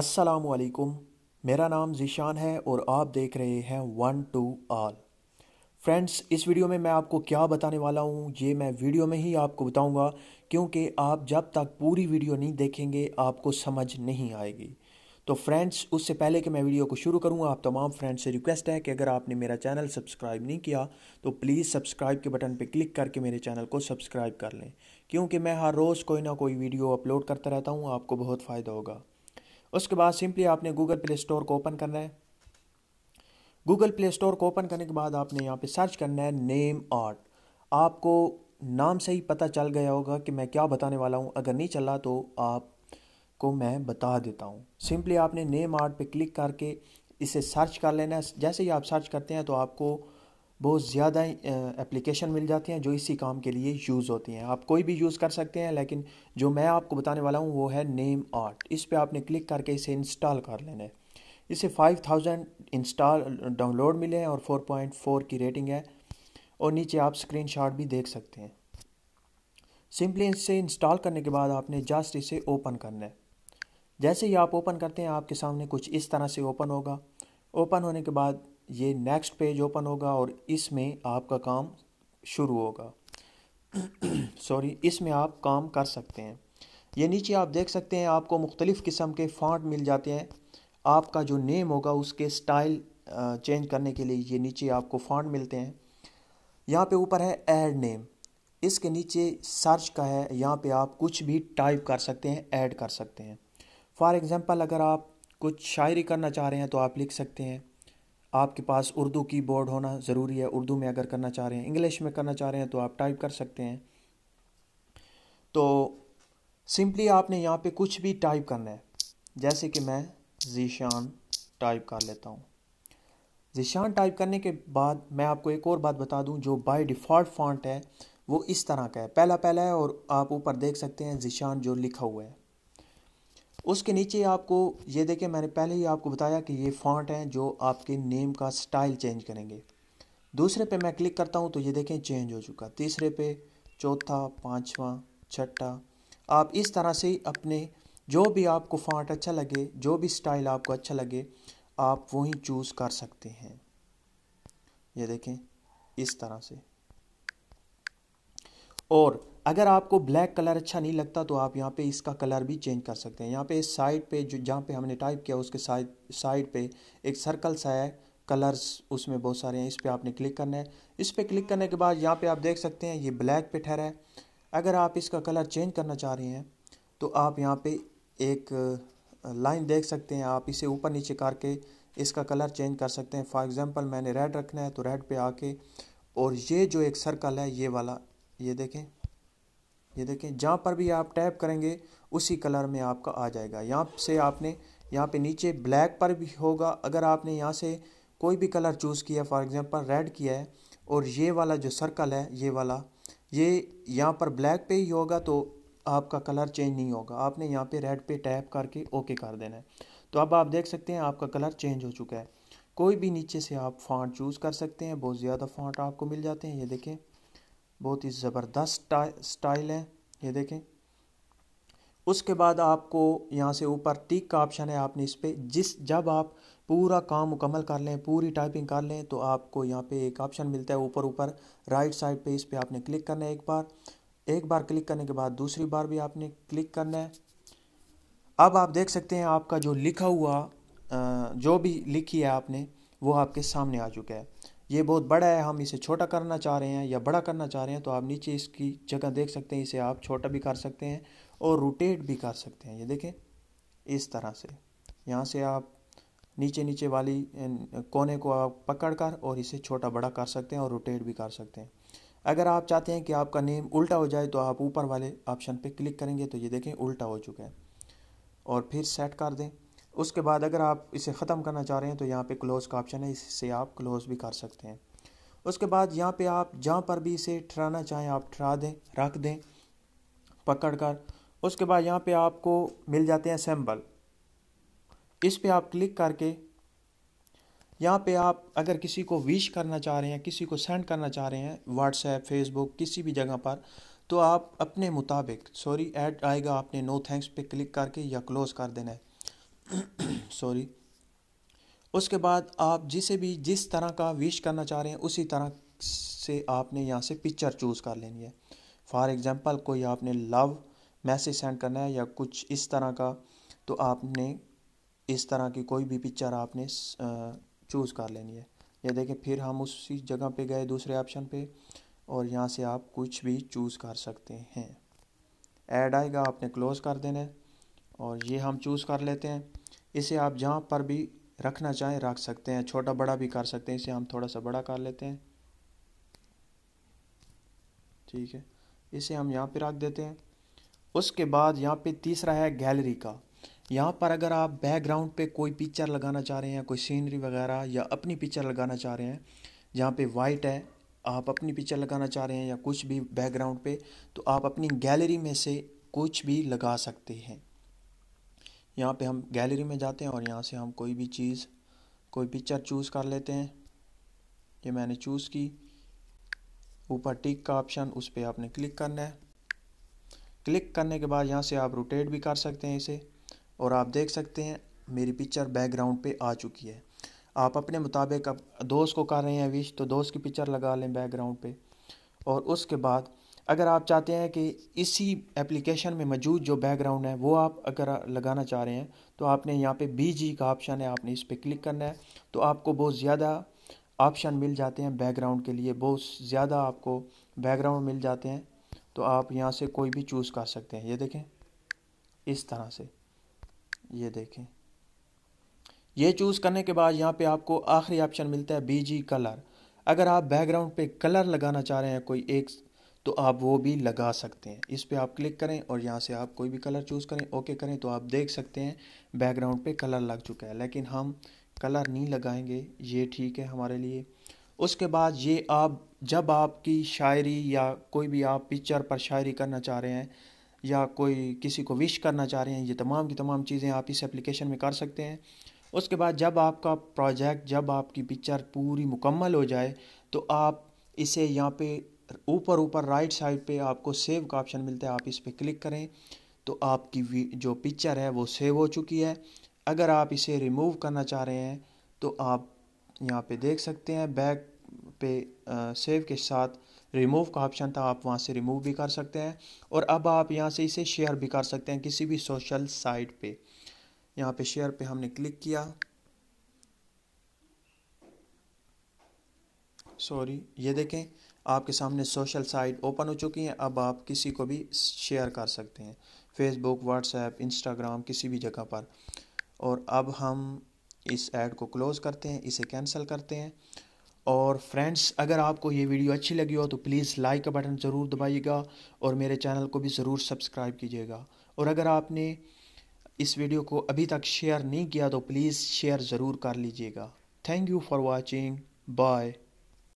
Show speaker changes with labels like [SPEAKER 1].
[SPEAKER 1] अस्सलामुअलैकुम। मेरा नाम ज़ीशान है और आप देख रहे हैं वन टू ऑल। फ्रेंड्स, इस वीडियो में मैं आपको क्या बताने वाला हूँ ये मैं वीडियो में ही आपको बताऊँगा, क्योंकि आप जब तक पूरी वीडियो नहीं देखेंगे आपको समझ नहीं आएगी। तो फ्रेंड्स, उससे पहले कि मैं वीडियो को शुरू करूँगा, आप तमाम फ्रेंड्स से रिक्वेस्ट है कि अगर आपने मेरा चैनल सब्सक्राइब नहीं किया तो प्लीज़ सब्सक्राइब के बटन पर क्लिक करके मेरे चैनल को सब्सक्राइब कर लें, क्योंकि मैं हर रोज़ कोई ना कोई वीडियो अपलोड करता रहता हूँ, आपको बहुत फ़ायदा होगा। उसके बाद सिंपली आपने गूगल प्ले स्टोर को ओपन करना है। गूगल प्ले स्टोर को ओपन करने के बाद आपने यहाँ पे सर्च करना है नेम आर्ट। आपको नाम से ही पता चल गया होगा कि मैं क्या बताने वाला हूँ। अगर नहीं चला तो आपको मैं बता देता हूँ। सिंपली आपने नेम आर्ट पे क्लिक करके इसे सर्च कर लेना है। जैसे ही आप सर्च करते हैं तो आपको बहुत ज़्यादा एप्लीकेशन मिल जाती हैं जो इसी काम के लिए यूज़ होती हैं। आप कोई भी यूज़ कर सकते हैं, लेकिन जो मैं आपको बताने वाला हूँ वो है नेम आर्ट। इस पे आपने क्लिक करके इसे इंस्टॉल कर लेना है। इसे 5000 इंस्टॉल डाउनलोड मिले हैं और 4.4 की रेटिंग है, और नीचे आप स्क्रीनशॉट भी देख सकते हैं। सिंपली इसे इंस्टॉल करने के बाद आपने जस्ट इसे ओपन करना है। जैसे ही आप ओपन करते हैं आपके सामने कुछ इस तरह से ओपन होगा। ओपन होने के बाद ये नेक्स्ट पेज ओपन होगा और इसमें आपका काम शुरू होगा। सॉरी, इसमें आप काम कर सकते हैं। ये नीचे आप देख सकते हैं आपको मुख्तलिफ़ किस्म के फ़ॉन्ट मिल जाते हैं। आपका जो नेम होगा उसके स्टाइल चेंज करने के लिए ये नीचे आपको फ़ॉन्ट मिलते हैं। यहाँ पे ऊपर है ऐड नेम, इसके नीचे सर्च का है। यहाँ पे आप कुछ भी टाइप कर सकते हैं, ऐड कर सकते हैं। फॉर एग्ज़ाम्पल, अगर आप कुछ शायरी करना चाह रहे हैं तो आप लिख सकते हैं। आपके पास उर्दू कीबोर्ड होना ज़रूरी है। उर्दू में अगर करना चाह रहे हैं, इंग्लिश में करना चाह रहे हैं तो आप टाइप कर सकते हैं। तो सिंपली आपने यहाँ पे कुछ भी टाइप करना है। जैसे कि मैं ज़ीशान टाइप कर लेता हूँ। ज़ीशान टाइप करने के बाद मैं आपको एक और बात बता दूँ, जो बाय डिफ़ॉल्ट फ़ॉन्ट है वो इस तरह का है, पहला पहला है, और आप ऊपर देख सकते हैं ज़ीशान जो लिखा हुआ है। उसके नीचे आपको ये देखें, मैंने पहले ही आपको बताया कि ये फ़ॉन्ट हैं जो आपके नेम का स्टाइल चेंज करेंगे। दूसरे पे मैं क्लिक करता हूँ तो ये देखें चेंज हो चुका। तीसरे पे, चौथा, पांचवा, छठा, आप इस तरह से अपने जो भी आपको फ़ॉन्ट अच्छा लगे, जो भी स्टाइल आपको अच्छा लगे, आप वही चूज़ कर सकते हैं। ये देखें इस तरह से। और अगर आपको ब्लैक कलर अच्छा नहीं लगता तो आप यहाँ पे इसका कलर भी चेंज कर सकते हैं। यहाँ पे साइड पे जो जहाँ पे हमने टाइप किया उसके साइड पे एक सर्कल सा है, कलर्स उसमें बहुत सारे हैं। इस पे आपने क्लिक करना है। इस पे क्लिक करने के बाद यहाँ पे आप देख सकते हैं ये ब्लैक पे ठहरा है। अगर आप इसका कलर चेंज करना चाह रहे हैं तो आप यहाँ पे एक लाइन देख सकते हैं, आप इसे ऊपर नीचे करके इसका कलर चेंज कर सकते हैं। फॉर एग्ज़ाम्पल, मैंने रेड रखना है तो रेड पे आके, और ये जो एक सर्कल है ये वाला, ये देखें, ये देखें, जहाँ पर भी आप टैप करेंगे उसी कलर में आपका आ जाएगा। यहाँ से आपने यहाँ पे नीचे ब्लैक पर भी होगा। अगर आपने यहाँ से कोई भी कलर चूज़ किया, फॉर एग्जांपल रेड किया है, और ये वाला जो सर्कल है ये वाला, ये यहाँ पर ब्लैक पे ही होगा तो आपका कलर चेंज नहीं होगा। आपने यहाँ पे रेड पे टैप करके ओके कर देना है। तो अब आप देख सकते हैं आपका कलर चेंज हो चुका है। कोई भी नीचे से आप फ़ॉन्ट चूज़ कर सकते हैं। बहुत ज़्यादा फ़ॉन्ट आपको मिल जाते हैं। ये देखें, बहुत ही ज़बरदस्त स्टाइल है, ये देखें। उसके बाद आपको यहाँ से ऊपर टिक का ऑप्शन है, आपने इस पर जब आप पूरा काम मुकम्मल कर लें, पूरी टाइपिंग कर लें, तो आपको यहाँ पे एक ऑप्शन मिलता है ऊपर ऊपर राइट साइड पे। इस पर आपने क्लिक करना है एक बार क्लिक करने के बाद दूसरी बार भी आपने क्लिक करना है। अब आप देख सकते हैं आपका जो लिखा हुआ जो भी लिखी है आपने वो आपके सामने आ चुका है। ये बहुत बड़ा है, हम इसे छोटा करना चाह रहे हैं या बड़ा करना चाह रहे हैं तो आप नीचे इसकी जगह देख सकते हैं। इसे आप छोटा भी कर सकते हैं और रोटेट भी कर सकते हैं। ये देखें इस तरह से, यहाँ से आप नीचे नीचे वाली कोने को आप पकड़ कर और इसे छोटा बड़ा कर सकते हैं और रोटेट भी कर सकते हैं। अगर आप चाहते हैं कि आपका नेम उल्टा हो जाए तो आप ऊपर वाले ऑप्शन पे क्लिक करेंगे तो ये देखें उल्टा हो चुका है, और फिर सेट कर दें। उसके बाद अगर आप इसे ख़त्म करना चाह रहे हैं तो यहाँ पे क्लोज़ का ऑप्शन है, इससे आप क्लोज़ भी कर सकते हैं। उसके बाद यहाँ पे आप जहाँ पर भी इसे ठहराना चाहें आप ठहरा दें, रख दें पकड़ कर। उसके बाद यहाँ पे आपको मिल जाते हैं सिंबल, इस पे आप क्लिक करके यहाँ पे आप अगर किसी को विश करना चाह रहे हैं, किसी को सेंड करना चाह रहे हैं व्हाट्सएप, फेसबुक, किसी भी जगह पर, तो आप अपने मुताबिक, सॉरी ऐड आएगा, आपने नो थैंक्स पे क्लिक करके या क्लोज़ कर देना है। सॉरी। उसके बाद आप जिस तरह का विश करना चाह रहे हैं उसी तरह से आपने यहाँ से पिक्चर चूज़ कर लेनी है। फॉर एग्ज़ाम्पल कोई आपने लव मैसेज सेंड करना है या कुछ इस तरह का, तो आपने इस तरह की कोई भी पिक्चर आपने चूज़ कर लेनी है। ये देखें, फिर हम उसी जगह पे गए दूसरे ऑप्शन पे, और यहाँ से आप कुछ भी चूज़ कर सकते हैं। ऐड आएगा, आपने क्लोज़ कर देना है, और ये हम चूज़ कर लेते हैं। इसे आप जहाँ पर भी रखना चाहें रख सकते हैं, छोटा बड़ा भी कर सकते हैं। इसे हम थोड़ा सा बड़ा कर लेते हैं, ठीक है। इसे हम यहाँ पे रख देते हैं। उसके बाद यहाँ पे तीसरा है गैलरी का। यहाँ पर अगर आप बैकग्राउंड पे कोई पिक्चर लगाना चाह रहे हैं, कोई सीनरी वगैरह, या अपनी पिक्चर लगाना चाह रहे हैं, जहाँ पे वाइट है, आप अपनी पिक्चर लगाना चाह रहे हैं या कुछ भी बैकग्राउंड पे, तो आप अपनी गैलरी में से कुछ भी लगा सकते हैं। यहाँ पे हम गैलरी में जाते हैं और यहाँ से हम कोई भी चीज़, कोई पिक्चर चूज़ कर लेते हैं। ये मैंने चूज़ की। ऊपर टिक का ऑप्शन, उस पर आपने क्लिक करना है। क्लिक करने के बाद यहाँ से आप रोटेट भी कर सकते हैं इसे, और आप देख सकते हैं मेरी पिक्चर बैकग्राउंड पे आ चुकी है। आप अपने मुताबिक, अब दोस्त को कर रहे हैं विश, तो दोस्त की पिक्चर लगा लें बैकग्राउंड पे। और उसके बाद अगर आप चाहते हैं कि इसी एप्लीकेशन में मौजूद जो बैकग्राउंड है वो आप अगर लगाना चाह रहे हैं, तो आपने यहाँ पे बीजी का ऑप्शन है, आपने इस पर क्लिक करना है। तो आपको बहुत ज़्यादा ऑप्शन मिल जाते हैं बैकग्राउंड के लिए, बहुत ज़्यादा आपको बैकग्राउंड मिल जाते हैं। तो आप यहाँ से कोई भी चूज़ कर सकते हैं। ये देखें, इस तरह से, ये देखें। ये चूज़ करने के बाद यहाँ पे आपको आखिरी ऑप्शन मिलता है बीजी कलर। अगर आप बैकग्राउंड पे कलर लगाना चाह रहे हैं कोई एक, तो आप वो भी लगा सकते हैं। इस पे आप क्लिक करें और यहाँ से आप कोई भी कलर चूज़ करें, ओके करें, तो आप देख सकते हैं बैकग्राउंड पे कलर लग चुका है। लेकिन हम कलर नहीं लगाएंगे, ये ठीक है हमारे लिए। उसके बाद ये आप जब आपकी शायरी या कोई भी आप पिक्चर पर शायरी करना चाह रहे हैं या कोई किसी को विश करना चाह रहे हैं, ये तमाम की तमाम चीज़ें आप इस एप्लीकेशन में कर सकते हैं। उसके बाद जब आपका प्रोजेक्ट, जब आपकी पिक्चर पूरी मुकम्मल हो जाए, तो आप इसे यहाँ पे ऊपर ऊपर राइट साइड पे आपको सेव का ऑप्शन मिलता है, आप इस पर क्लिक करें तो आपकी जो पिक्चर है वो सेव हो चुकी है। अगर आप इसे रिमूव करना चाह रहे हैं तो आप यहाँ पे देख सकते हैं बैक पे सेव के साथ रिमूव का ऑप्शन था, आप वहाँ से रिमूव भी कर सकते हैं। और अब आप यहाँ से इसे शेयर भी कर सकते हैं किसी भी सोशल साइट पे। यहाँ पे शेयर पे हमने क्लिक किया, सॉरी, ये देखें आपके सामने सोशल साइट ओपन हो चुकी हैं। अब आप किसी को भी शेयर कर सकते हैं, फेसबुक, व्हाट्सएप, इंस्टाग्राम, किसी भी जगह पर। और अब हम इस ऐड को क्लोज़ करते हैं, इसे कैंसिल करते हैं। और फ्रेंड्स, अगर आपको ये वीडियो अच्छी लगी हो तो प्लीज़ लाइक का बटन ज़रूर दबाइएगा और मेरे चैनल को भी ज़रूर सब्सक्राइब कीजिएगा। और अगर आपने इस वीडियो को अभी तक शेयर नहीं किया तो प्लीज़ शेयर ज़रूर कर लीजिएगा। Thank you for watching, bye.